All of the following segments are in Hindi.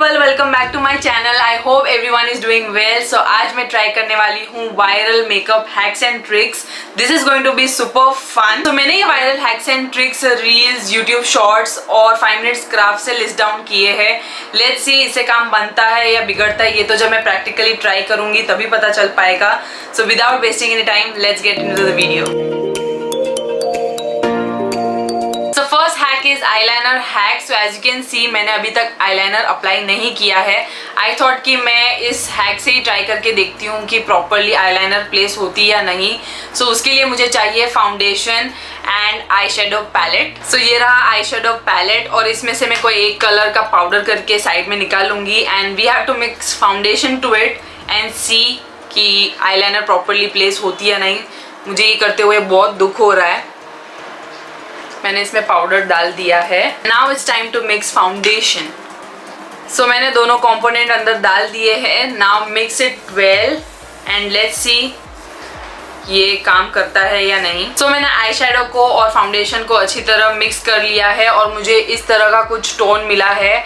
People, welcome back to my channel. I hope everyone is doing well. So आज मैं ट्राई करने वाली हूँ viral makeup hacks and tricks. This is going to be super fun. तो मैंने ये viral hacks and tricks reels, YouTube shorts और 5 मिनट्स क्राफ्ट से लिस्ट डाउन किए हैं। लेट्स सी इससे काम बनता है या बिगड़ता है, ये तो जब मैं प्रैक्टिकली ट्राई करूंगी तभी पता चल पाएगा। So without wasting any time, let's get into the video. So first hack is eyeliner hack. So as you can see, मैंने अभी तक eyeliner अप्लाई नहीं किया है। I thought कि मैं इस हैक से ही ट्राई करके देखती हूँ कि प्रॉपरली eyeliner प्लेस होती या नहीं। So उसके लिए मुझे चाहिए foundation and eye shadow palette. So ये रहा आई शेडो पैलेट और इसमें से मैं कोई एक कलर का पाउडर करके साइड में निकालूंगी and we have to mix foundation to it and see कि eyeliner प्रॉपरली प्लेस होती या नहीं। मुझे ये करते हुए बहुत दुख हो रहा है। मैंने इसमें पाउडर डाल दिया है। Now it's time to mix foundation. So मैंने दोनों कंपोनेंट अंदर डाल दिए हैं। Now mix it well and let's see ये काम करता है या नहीं। सो मैंने आई शेडो को और फाउंडेशन को अच्छी तरह मिक्स कर लिया है और मुझे इस तरह का कुछ टोन मिला है।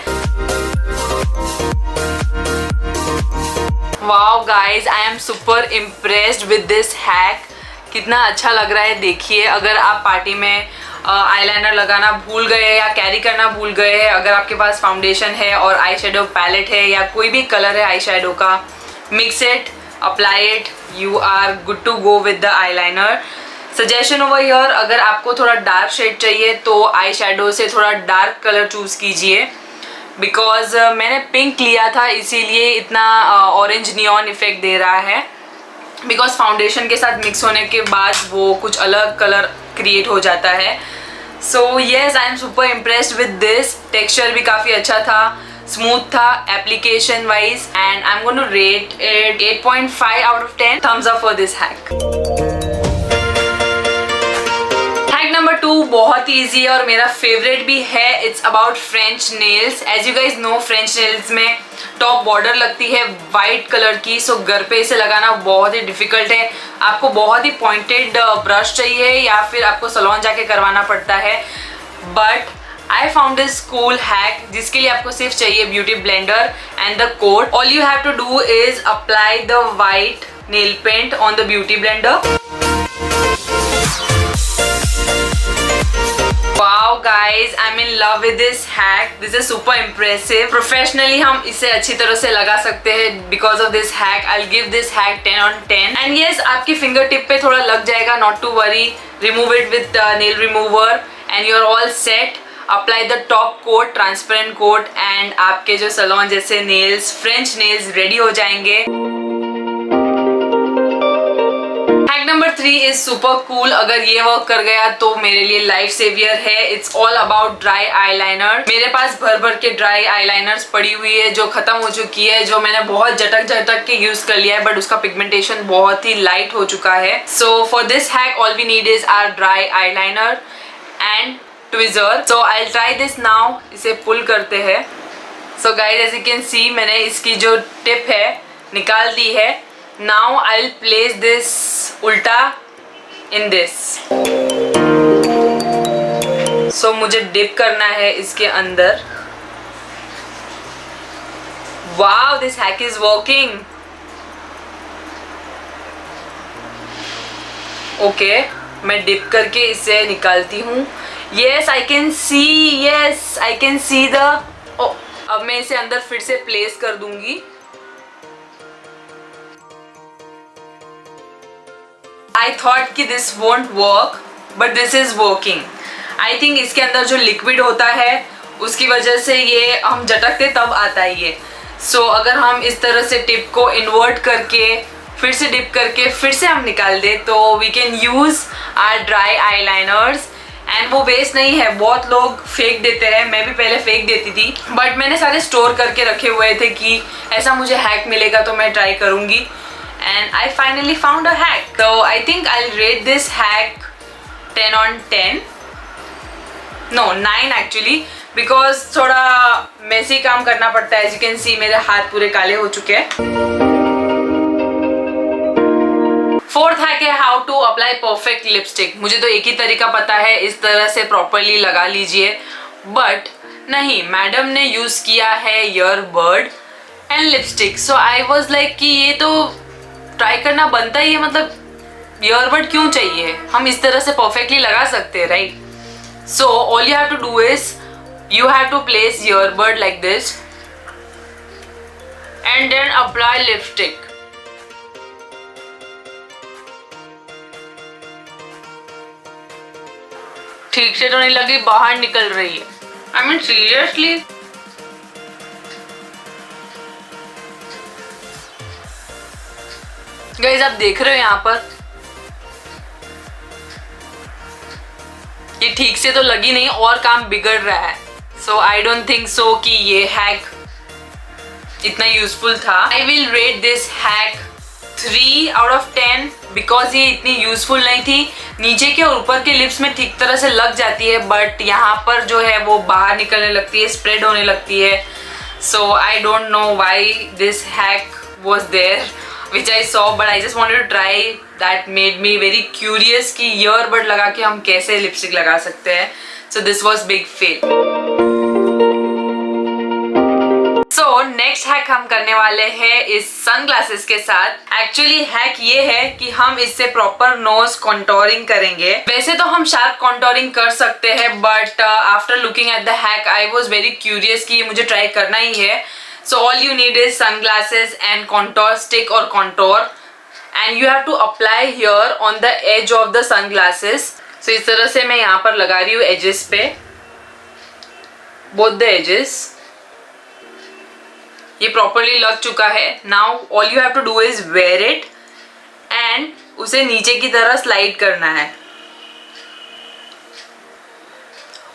Wow guys, I am super impressed with this hack. कितना अच्छा लग रहा है देखिए। अगर आप पार्टी में आईलाइनर लगाना भूल गए या कैरी करना भूल गए हैं, अगर आपके पास फाउंडेशन है और आई शेडो पैलेट है या कोई भी कलर है आई शेडो का, mix it, apply it, you are good to go with the eyeliner. Suggestion over here, अगर आपको थोड़ा डार्क शेड चाहिए तो आई शेडो से थोड़ा डार्क कलर चूज कीजिए। बिकॉज मैंने पिंक लिया था इसीलिए इतना ऑरेंज नियॉन इफेक्ट दे रहा है। बिकॉज फाउंडेशन के साथ मिक्स होने के बाद वो कुछ अलग कलर क्रिएट हो जाता है। So yes, I am super impressed with this. Texture भी काफ़ी अच्छा था, स्मूथ था application wise and I am going to rate it 8.5 out of 10। Thumbs up for this hack. Hack number 2 बहुत ही ईजी है और मेरा फेवरेट भी है। It's about French nails. As you guys know, French nails में टॉप बॉर्डर लगती है वाइट कलर की। सो घर पे इसे लगाना बहुत ही डिफिकल्ट है। आपको बहुत ही पॉइंटेड ब्रश चाहिए या फिर आपको सैलून जाके करवाना पड़ता है। But I found this cool hack जिसके लिए आपको सिर्फ चाहिए beauty blender and the coat. All you have to do is apply the white nail paint on the beauty blender. Wow guys, I'm in love with this hack. This is super impressive. Professionally हम इसे अच्छी तरह से लगा सकते हैं because of this hack. I'll give this hack 10 on 10. And yes, आपकी फिंगर टिप पे थोड़ा लग जाएगा, not to worry. Remove it with nail remover and you're all set. Apply the top coat, transparent coat and आपके जो सैलून जैसे nails, French nails ready हो जाएंगे। Number 3 is super cool. अगर ये वर्क कर गया तो मेरे लिए लाइफ सेवियर है। It's all about dry eyeliner. मेरे पास भर भर के ड्राई आईलाइनर्स पड़ी हुई है जो खत्म हो चुकी है, जो मैंने बहुत झटक के यूज कर लिया है बट उसका पिगमेंटेशन बहुत ही लाइट हो चुका है। So for this hack all we need is our dry eyeliner and tweezer. So I will try this now. इसे पुल करते हैं। So guys, as you can see मैंने इसकी जो टिप है निकाल दी है। Now I'll place this उल्टा in this. So मुझे डिप करना है इसके अंदर। Wow, this hack is working. Okay, मैं डिप करके इसे निकालती हूँ। Yes, I can see. Yes, I can see the. Oh, अब मैं इसे अंदर फिर से प्लेस कर दूंगी। I thought कि this won't work, but this is working. I think इसके अंदर जो लिक्विड होता है उसकी वजह से ये हम झटकते तब आता है ये। So अगर हम इस तरह से टिप को इन्वर्ट करके फिर से डिप करके फिर से हम निकाल दे तो we can use our dry eyeliners and वो वेस्ट नहीं है। बहुत लोग फेंक देते हैं, मैं भी पहले फेंक देती थी बट मैंने सारे स्टोर करके रखे हुए थे कि ऐसा मुझे हैक मिलेगा तो मैं ट्राई करूँगी। And I finally found a hack. So I think I'll rate this hack 10 on 10. No, 9 actually, because थोड़ा messy काम करना पड़ता है। As you can see मेरे हाथ पूरे काले हो चुके हैं। फोर्थ हैक है how to apply perfect lipstick. मुझे तो एक ही तरीका पता है, इस तरह से प्रॉपरली लगा लीजिए। बट नहीं, मैडम ने यूज किया है earbud and lipstick. So I was like कि ये तो ट्राई करना बनता ही है, मतलब ईयरबड क्यों चाहिए, हम इस तरह से परफेक्टली लगा सकते हैं, right? So all you have to do is you have to place earbud like this and then apply lipstick. ठीक से तो नहीं लगी, बाहर निकल रही है। I mean seriously? गाइस आप देख रहे हो यहाँ पर ये ठीक से तो लगी नहीं और काम बिगड़ रहा है। So I don't think so कि ये हैक इतना यूजफुल था। आई will rate this hack 3 out of 10 because ये इतनी यूजफुल नहीं थी। नीचे के और ऊपर के लिप्स में ठीक तरह से लग जाती है, बट यहाँ पर जो है वो बाहर निकलने लगती है, स्प्रेड होने लगती है। So I don't know why this hack was there which I saw, but I just wanted to try. That made me very curious कि ईयरबड लगा के हम कैसे लिपस्टिक लगा सकते हैं। So this was big fail. So next hack हम करने वाले हैं इस सनग्लासेस के साथ। एक्चुअली हैक ये है कि हम इससे प्रॉपर नोज कॉन्टोरिंग करेंगे। वैसे तो हम शार्प कॉन्टोरिंग कर सकते हैं, but after looking at the hack I was very curious कि मुझे ट्राई करना ही है। So all you need is sunglasses and contour stick or contour, and you have to apply here on the edge of the sunglasses. So इस तरह से मैं यहाँ पर लगा रही हूँ edges पे, both the edges. ये properly लग चुका है। Now all you have to do is wear it and उसे नीचे की तरह slide करना है।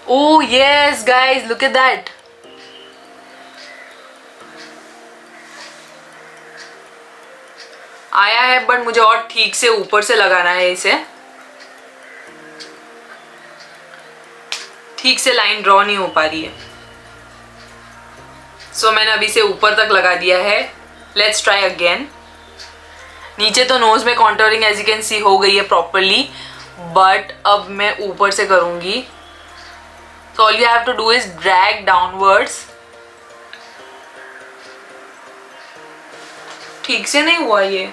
Oh yes guys, look at that. आया है, बट मुझे और ठीक से ऊपर से लगाना है इसे। ठीक से लाइन ड्रॉ नहीं हो पा रही है। सो मैंने अभी से ऊपर तक लगा दिया है। Let's try again. नीचे तो नोज में contouring as you can see हो गई है प्रॉपरली, बट अब मैं ऊपर से करूंगी। So all you have to do is drag downwards. ठीक से नहीं हुआ ये,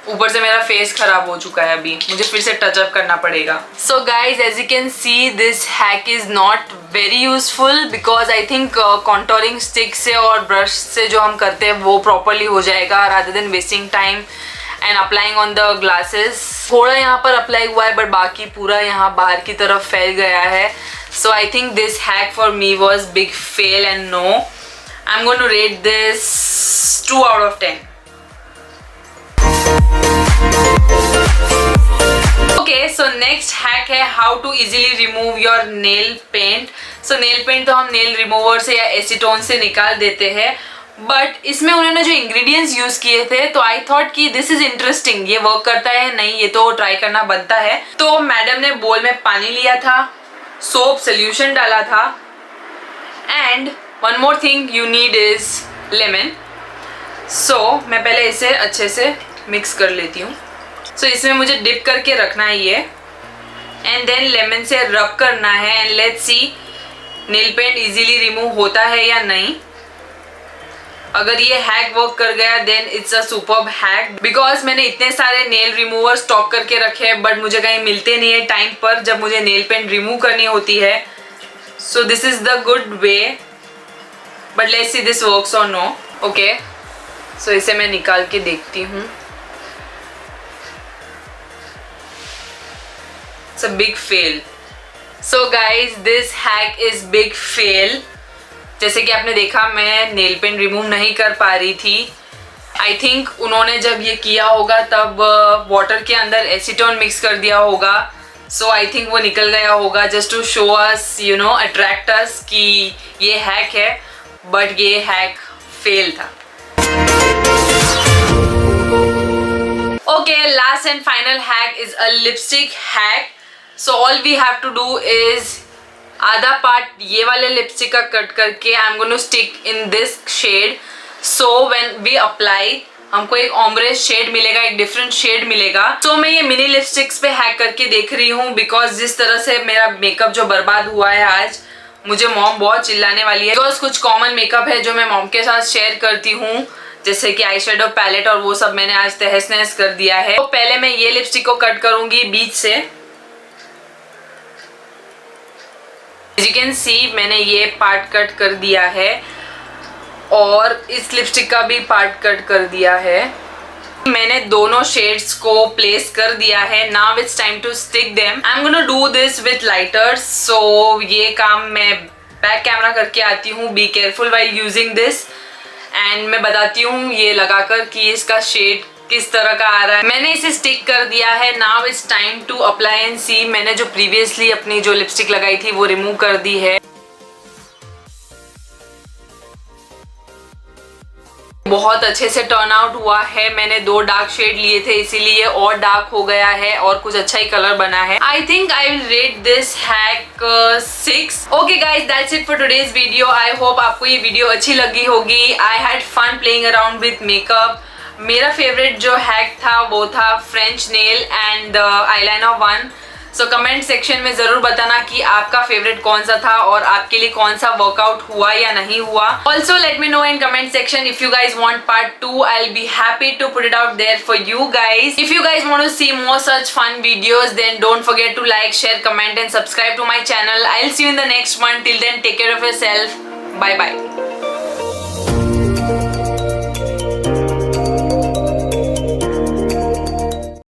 ऊपर से मेरा फेस खराब हो चुका है, अभी मुझे फिर से टचअप करना पड़ेगा। So guys as you can see this hack is not very useful because I think contouring stick से और ब्रश से जो हम करते हैं वो प्रॉपरली हो जाएगा rather than wasting time and applying on the glasses. थोड़ा यहाँ पर अप्लाई हुआ है, बट बाकी पूरा यहाँ बाहर की तरफ फैल गया है। So I think this hack for me was big fail and no, I am going to rate this 2 out of 10. Okay, so next hack है how to easily remove your nail paint. So nail paint तो हम nail remover से या एसीटोन से निकाल देते हैं, बट इसमें उन्होंने जो ingredients यूज किए थे तो I thought कि this is interesting, ये वर्क करता है नहीं, ये तो ट्राई करना बनता है। तो मैडम ने बोल में पानी लिया था, सोप सोल्यूशन डाला था, and one more thing you need is lemon. So मैं पहले इसे अच्छे से मिक्स कर लेती हूँ। सो इसमें मुझे डिप करके रखना है ये, एंड देन लेमन से रब करना है, and let's see nail paint easily remove होता है या नहीं। अगर ये हैक वर्क कर गया then it's a superb hack, because मैंने इतने सारे नेल रिमूवर स्टॉक करके रखे हैं, बट मुझे कहीं मिलते नहीं है टाइम पर जब मुझे नेल पेंट रिमूव करनी होती है। So this is the good way, but let's see this works और नो। ओके, सो इसे मैं निकाल के देखती हूँ। It's a big fail. So guys, this hack is big fail. जैसे कि आपने देखा मैं नेल पेंट रिमूव नहीं कर पा रही थी। आई थिंक उन्होंने जब ये किया होगा तब वाटर के अंदर एसीटोन मिक्स कर दिया होगा। सो आई थिंक वो निकल गया होगा just to show us, you know, attract us कि ये हैक है, बट ये हैक फेल था। Okay, last and final hack is a lipstick hack. So all we have to do is आधा पार्ट ये वाले लिपस्टिक का कट करके I am going to stick in this shade. So when we apply हमको एक ऑम्ब्रे शेड मिलेगा, एक डिफरेंट शेड मिलेगा। सो मैं ये मिनी लिपस्टिक्स पे हैक करके देख रही हूँ, बिकॉज जिस तरह से मेरा मेकअप जो बर्बाद हुआ है आज, मुझे मॉम बहुत चिल्लाने वाली है बिकॉज कुछ कॉमन मेकअप है जो मैं मॉम के साथ शेयर करती हूँ, जैसे कि आई शेडो पैलेट और वो सब मैंने आज तहस नहस कर दिया है। तो पहले मैं ये लिपस्टिक को कट करूंगी बीच से। As you can see मैंने ये पार्ट कट कर दिया है और इस लिपस्टिक का भी पार्ट कट कर दिया है। मैंने दोनों शेड्स को प्लेस कर दिया है। Now it's time to stick them. I am gonna do this with lighters. So ये काम मैं बैक कैमरा करके आती हूँ। Be careful while using this and मैं बताती हूँ ये लगाकर कि इसका शेड किस तरह का आ रहा है। मैंने इसे स्टिक कर दिया है। Now it's time to apply and see. मैंने जो प्रीवियसली अपनी जो लिपस्टिक लगाई थी वो रिमूव कर दी है। बहुत अच्छे से टर्न आउट हुआ है। मैंने 2 डार्क शेड लिए थे इसीलिए और डार्क हो गया है और कुछ अच्छा ही कलर बना है। I think I will rate this hack 6। Okay guys, that's it for today's video. I hope आपको ये वीडियो अच्छी लगी होगी। I had fun playing around with makeup. मेरा फेवरेट जो हैक था वो था French nail and eyeliner one. So comment section में जरूर बताना कि आपका फेवरेट कौन सा था और आपके लिए कौन सा वर्कआउट हुआ या नहीं हुआ। Also let me know in comment section if you guys want part 2. I'll be happy to put it out there for you guys. If you guys want to see more such fun videos, then don't forget to like, share, comment and subscribe to my channel. I'll see you in the next one. Till then, take care of yourself. Bye bye.